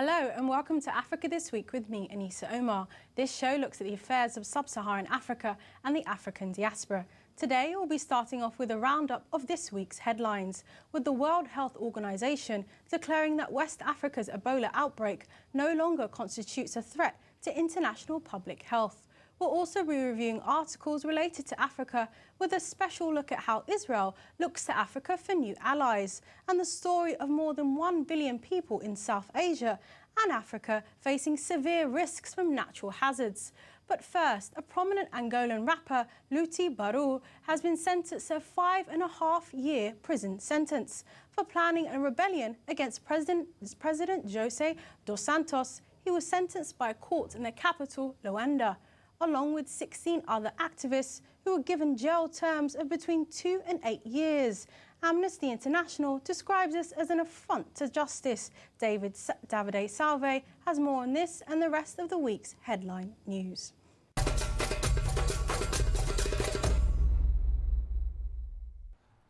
Hello and welcome to Africa This Week with me, Annisa Omar. This show looks at the affairs of sub-Saharan Africa and the African diaspora. Today we'll be starting off with a roundup of this week's headlines, with the World Health Organization declaring that West Africa's Ebola outbreak no longer constitutes a threat to international public health. We'll also be reviewing articles related to Africa with a special look at how Israel looks to Africa for new allies, and the story of more than 1 billion people in South Asia and Africa facing severe risks from natural hazards. But first, a prominent Angolan rapper, Luaty Beirao, has been sentenced to a 5.5-year prison sentence for planning a rebellion against President José dos Santos. He was sentenced by a court in the capital, Luanda, along with 16 other activists who were given jail terms of between 2 and 8 years. Amnesty International describes this as an affront to justice. Davide Salve has more on this and the rest of the week's headline news.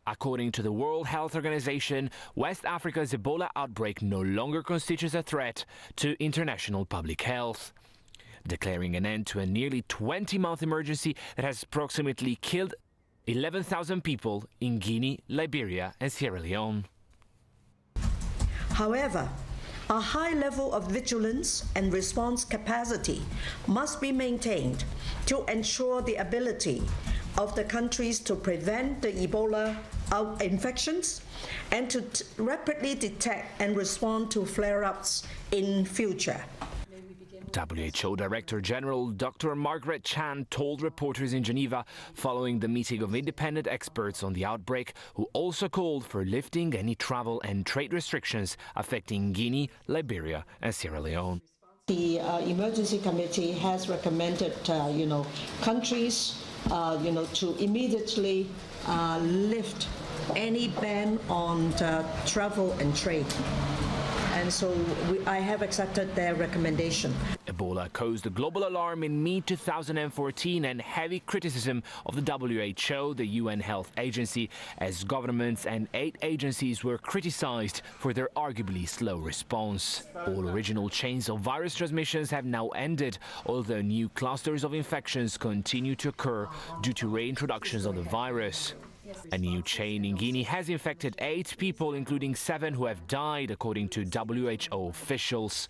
According to the World Health Organization, West Africa's Ebola outbreak no longer constitutes a threat to international public health, declaring an end to a nearly 20-month emergency that has approximately killed 11,000 people in Guinea, Liberia and Sierra Leone. However, a high level of vigilance and response capacity must be maintained to ensure the ability of the countries to prevent the Ebola infections and to rapidly detect and respond to flare-ups in future. WHO Director General Dr. Margaret Chan told reporters in Geneva following the meeting of independent experts on the outbreak, who also called for lifting any travel and trade restrictions affecting Guinea, Liberia and Sierra Leone. The Emergency Committee has recommended, countries, to immediately lift any ban on travel and trade. And so I have accepted their recommendation. Ebola caused a global alarm in mid-2014 and heavy criticism of the WHO, the UN Health Agency, as governments and aid agencies were criticized for their arguably slow response. All original chains of virus transmissions have now ended, although new clusters of infections continue to occur due to reintroductions of the virus. A new chain in Guinea has infected 8 people, including 7 who have died, according to WHO officials.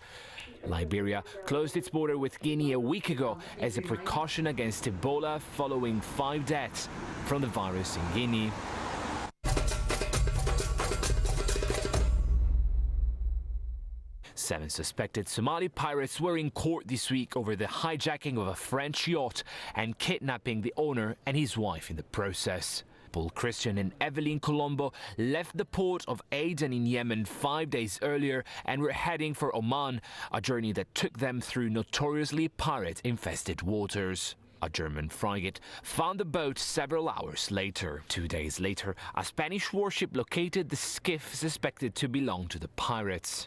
Liberia closed its border with Guinea a week ago as a precaution against Ebola, following 5 deaths from the virus in Guinea. Seven suspected Somali pirates were in court this week over the hijacking of a French yacht and kidnapping the owner and his wife in the process. Paul Christian and Evelyn Colombo left the port of Aden in Yemen 5 days earlier and were heading for Oman, a journey that took them through notoriously pirate-infested waters. A German frigate found the boat several hours later. 2 days later, a Spanish warship located the skiff suspected to belong to the pirates.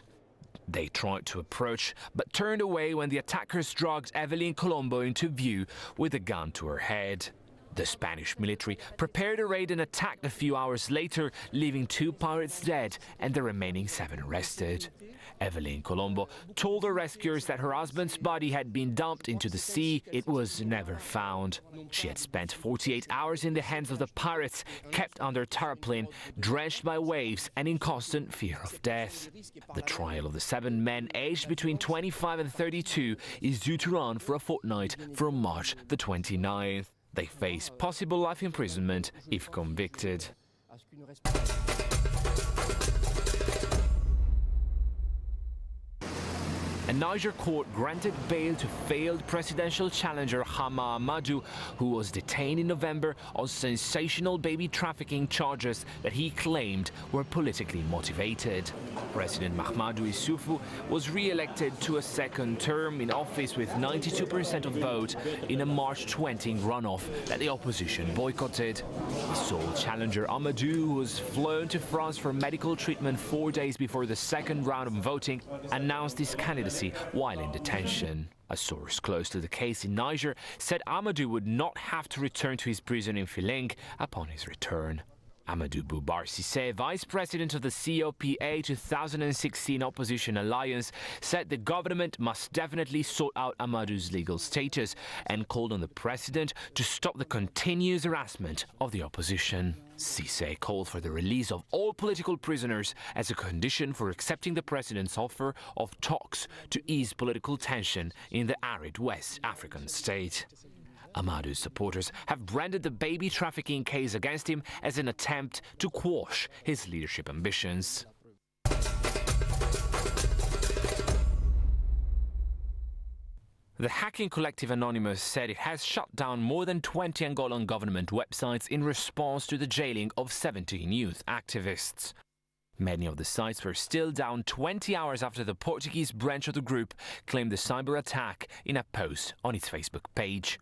They tried to approach, but turned away when the attackers dragged Evelyn Colombo into view with a gun to her head. The Spanish military prepared a raid and attacked a few hours later, leaving 2 pirates dead and the remaining 7 arrested. Evelyn Colombo told the rescuers that her husband's body had been dumped into the sea. It was never found. She had spent 48 hours in the hands of the pirates, kept under tarpaulin, drenched by waves and in constant fear of death. The trial of the 7 men aged between 25 and 32 is due to run for a fortnight from March the 29th. They face possible life imprisonment if convicted. A Niger court granted bail to failed presidential challenger Hama Amadou, who was detained in November on sensational baby trafficking charges that he claimed were politically motivated. President Mahamadou Issoufou was re-elected to a second term in office with 92% of vote in a March 20 runoff that the opposition boycotted. His sole challenger Amadou, who was flown to France for medical treatment 4 days before the second round of voting, announced his candidacy while in detention. A source close to the case in Niger said Amadou would not have to return to his prison in Filengue upon his return. Amadou Boubar Cissé, vice president of the COPA 2016 opposition alliance, said the government must definitely sort out Amadou's legal status and called on the president to stop the continuous harassment of the opposition. Cissé called for the release of all political prisoners as a condition for accepting the president's offer of talks to ease political tension in the arid West African state. Amadou's supporters have branded the baby trafficking case against him as an attempt to quash his leadership ambitions. The hacking collective Anonymous said it has shut down more than 20 Angolan government websites in response to the jailing of 17 youth activists. Many of the sites were still down 20 hours after the Portuguese branch of the group claimed the cyber attack in a post on its Facebook page.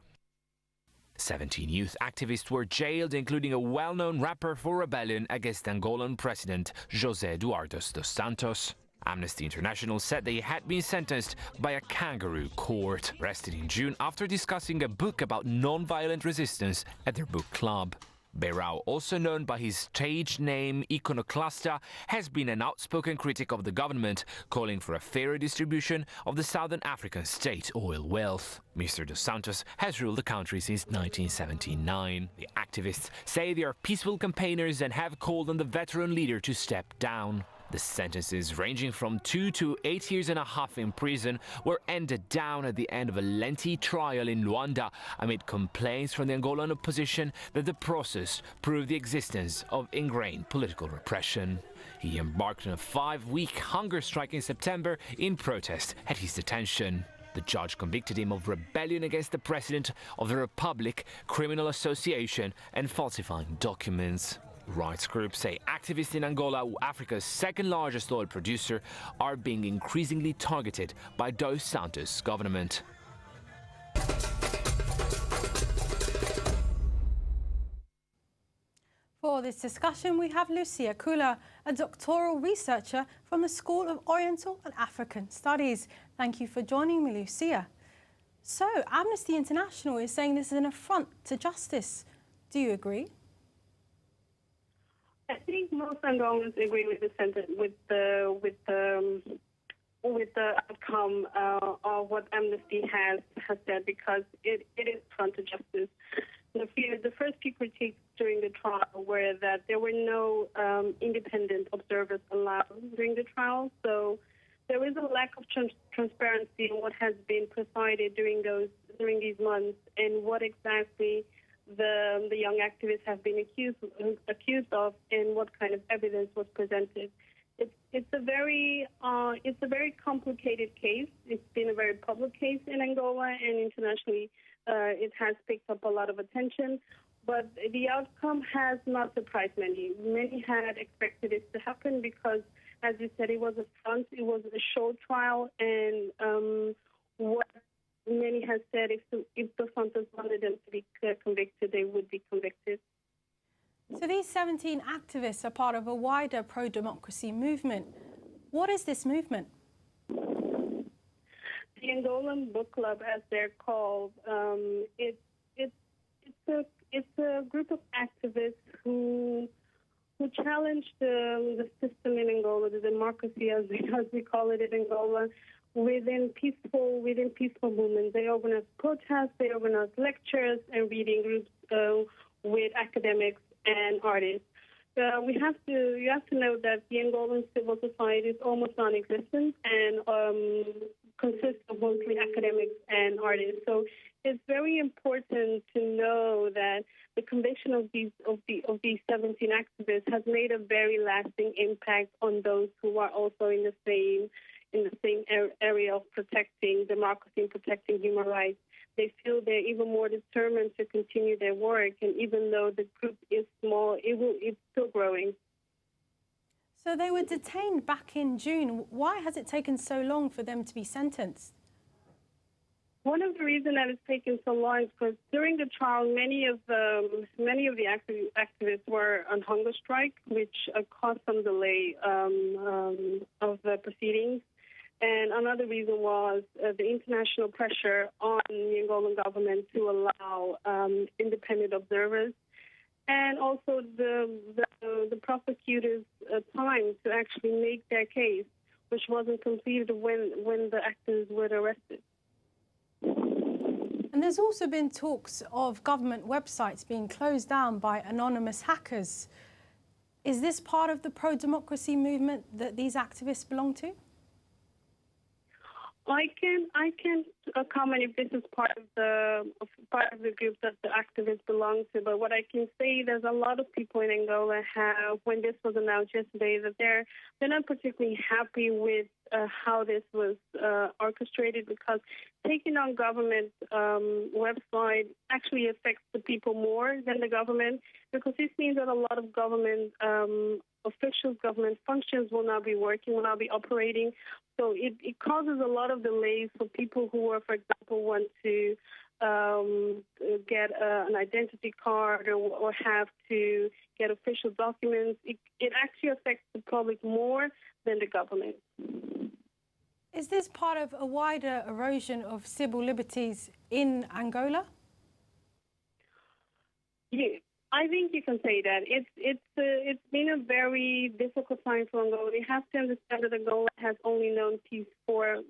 17 youth activists were jailed, including a well-known rapper for rebellion against Angolan President José Eduardo dos Santos. Amnesty International said they had been sentenced by a kangaroo court, arrested in June after discussing a book about non-violent resistance at their book club. Beirao, also known by his stage name Iconoclasta, has been an outspoken critic of the government, calling for a fairer distribution of the Southern African state oil wealth. Mr. Dos Santos has ruled the country since 1979. The activists say they are peaceful campaigners and have called on the veteran leader to step down. The sentences, ranging from 2 to 8 years and a half in prison, were ended down at the end of a lengthy trial in Luanda amid complaints from the Angolan opposition that the process proved the existence of ingrained political repression. He embarked on a 5-week hunger strike in September in protest at his detention. The judge convicted him of rebellion against the President of the Republic, criminal association, and falsifying documents. Rights groups say activists in Angola, Africa's second largest oil producer, are being increasingly targeted by Dos Santos' government. For this discussion, we have Lucia Kula, a doctoral researcher from the School of Oriental and African Studies. Thank you for joining me, Lucia. So, Amnesty International is saying this is an affront to justice. Do you agree? I think most Angolans agree with the sentence, with the outcome of what Amnesty has said, because it is affront to justice. The first few critiques during the trial were that there were no independent observers allowed during the trial, so there is a lack of transparency in what has been presided during these months and what exactly the young activists have been accused of and what kind of evidence was presented. It's a very complicated case. It's been a very public case in Angola, and internationally it has picked up a lot of attention. But the outcome has not surprised many. Many had expected it to happen because, as you said, it was a front. It was a show trial, and what many have said, if the Santos wanted them to be convicted, they would be convicted. So these 17 activists are part of a wider pro-democracy movement. What is this movement? The Angolan Book Club, as they're called, it's a group of activists who challenge the system in Angola, the democracy as we call it in Angola, within peaceful movements. They organize protests, they organize lectures and reading groups with academics and artists. You have to know that the Angolan civil society is almost non-existent and consists of mostly academics and artists. So it's very important to know that the conviction of these 17 activists has made a very lasting impact on those who are also in the same area of protecting democracy and protecting human rights. They feel they're even more determined to continue their work, and even though the group is small, it's still growing. So they were detained back in June. Why has it taken so long for them to be sentenced? One of the reasons that it's taken so long is because during the trial, many of the activists were on hunger strike, which caused some delay of the proceedings. And another reason was the international pressure on the Angolan government to allow independent observers. and also the prosecutors' time to actually make their case, which wasn't completed when the actors were arrested. And there's also been talks of government websites being closed down by anonymous hackers. Is this part of the pro-democracy movement that these activists belong to? I can't comment if this is part of the group that the activists belong to. But what I can say, there's a lot of people in Angola when this was announced yesterday, that they're not particularly happy with how this was orchestrated, because taking on government website actually affects the people more than the government, because this means that a lot of government officials, government functions will not be working, will not be operating. So it causes a lot of delays for people who are, for example, want to get an identity card or have to get official documents. It actually affects the public more than the government. Is this part of a wider erosion of civil liberties in Angola? Yeah, I think you can say that. It's been a very difficult time for Angola. We have to understand that Angola has only known peace for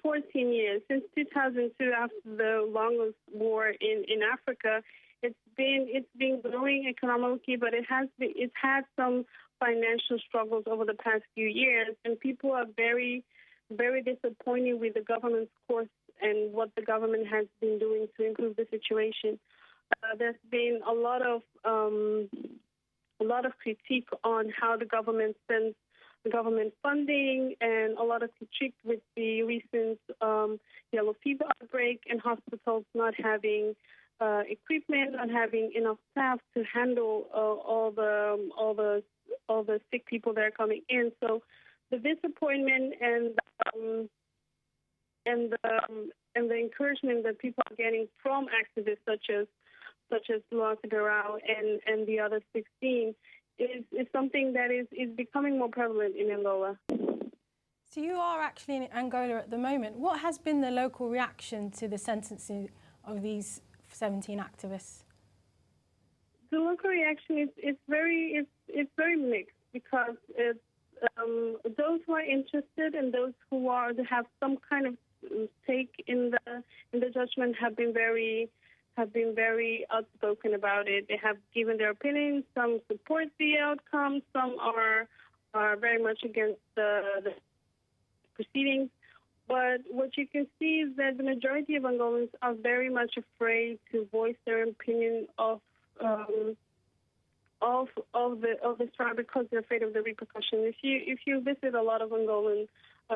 14 years. Since 2002, after the longest war in Africa, it's been growing economically, but it's had some financial struggles over the past few years, and people are very, very disappointed with the government's course and what the government has been doing to improve the situation. There's been a lot of critique on how the government spends the government funding, and a lot of critique with the recent yellow fever outbreak, and hospitals not having equipment, not having enough staff to handle all the sick people that are coming in. So the disappointment and the encouragement that people are getting from activists such as Luaty Beirao and the other 16 is something that is becoming more prevalent in Angola. So you are actually in Angola at the moment. What has been the local reaction to the sentencing of these 17 activists? The local reaction is very mixed, because those who are interested and those who have some kind of stake in the judgment have been very outspoken about it. They have given their opinions. Some support the outcome. Some are very much against the proceedings. But what you can see is that the majority of Angolans are very much afraid to voice their opinion of this trial, because they're afraid of the repercussions. If you visit a lot of Angolan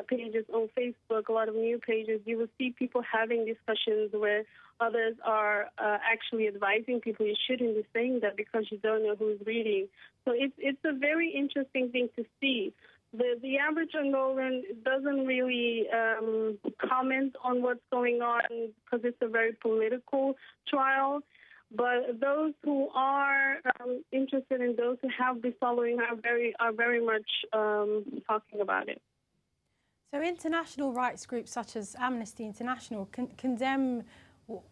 pages on Facebook, a lot of new pages, you will see people having discussions where others are actually advising people you shouldn't be saying that because you don't know who's reading. So it's a very interesting thing to see. The average Angolan doesn't really comment on what's going on, because it's a very political trial. But those who are interested and those who have been following are very much talking about it. So international rights groups such as Amnesty International condemn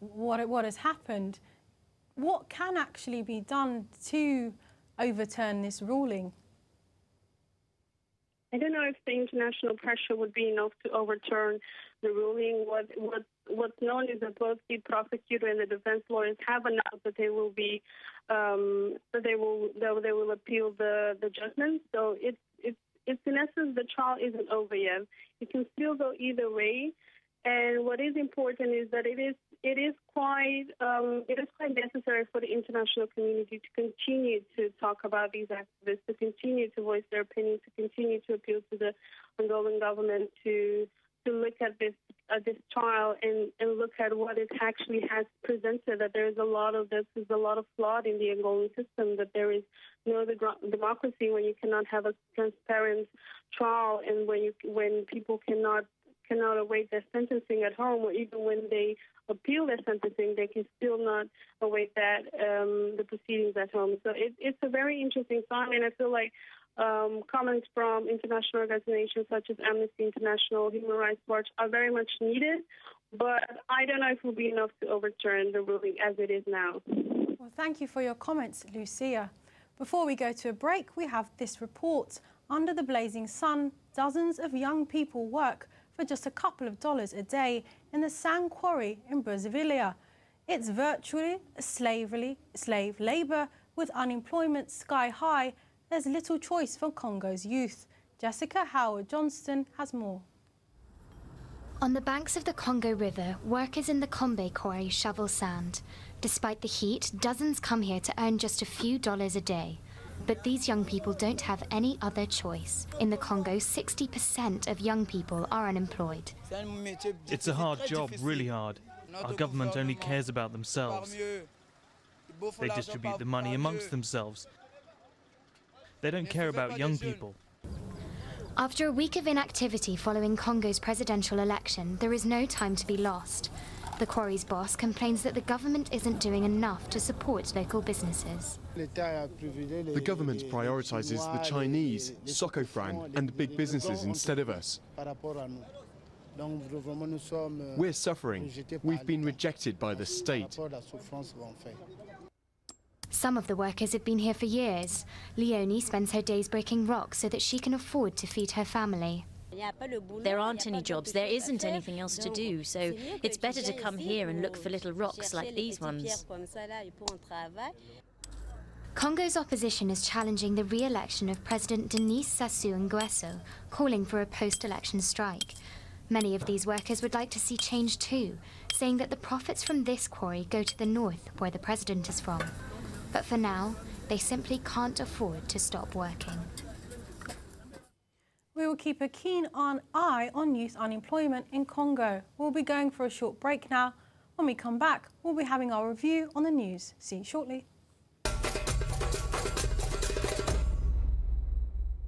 what has happened. What can actually be done to overturn this ruling? I don't know if the international pressure would be enough to overturn the ruling. What's known is that both the prosecutor and the defense lawyers have announced that they will appeal the judgment. So it's in essence, the trial isn't over yet. It can still go either way. And what is important is that it is quite necessary for the international community to continue to talk about these activists, to continue to voice their opinions, to continue to appeal to the Angolan government to look at this trial and look at what it actually has presented. That there's a lot of flawed in the Angolan system. That there is no democracy when you cannot have a transparent trial, and when people cannot await their sentencing at home, or even when they appeal their sentencing, they can still not await the proceedings at home. So it's a very interesting time, and I feel like comments from international organizations such as Amnesty International, Human Rights Watch are very much needed, but I don't know if it will be enough to overturn the ruling as it is now. Well, thank you for your comments, Lucia. Before we go to a break, we have this report. Under the blazing sun, dozens of young people work for just a couple of dollars a day in the sand quarry in Brasilia. It's virtually slave labour with unemployment sky high. There's little choice for Congo's youth. Jessica Howard-Johnston has more. On the banks of the Congo River, workers in the Kombe quarry shovel sand. Despite the heat, dozens come here to earn just a few dollars a day. But these young people don't have any other choice. In the Congo, 60% of young people are unemployed. It's a hard job, really hard. Our government only cares about themselves. They distribute the money amongst themselves. They don't care about young people. After a week of inactivity following Congo's presidential election, there is no time to be lost. The quarry's boss complains that the government isn't doing enough to support local businesses. The government prioritises the Chinese, Sokofran and big businesses instead of us. We're suffering. We've been rejected by the state. Some of the workers have been here for years. Leonie spends her days breaking rocks so that she can afford to feed her family. There aren't any jobs, there isn't anything else to do, so it's better to come here and look for little rocks like these ones. Congo's opposition is challenging the re-election of President Denis Sassou Nguesso, calling for a post-election strike. Many of these workers would like to see change too, saying that the profits from this quarry go to the north, where the president is from. But for now, they simply can't afford to stop working. We will keep a keen eye on youth unemployment in Congo. We'll be going for a short break now. When we come back, we'll be having our review on the news. See you shortly.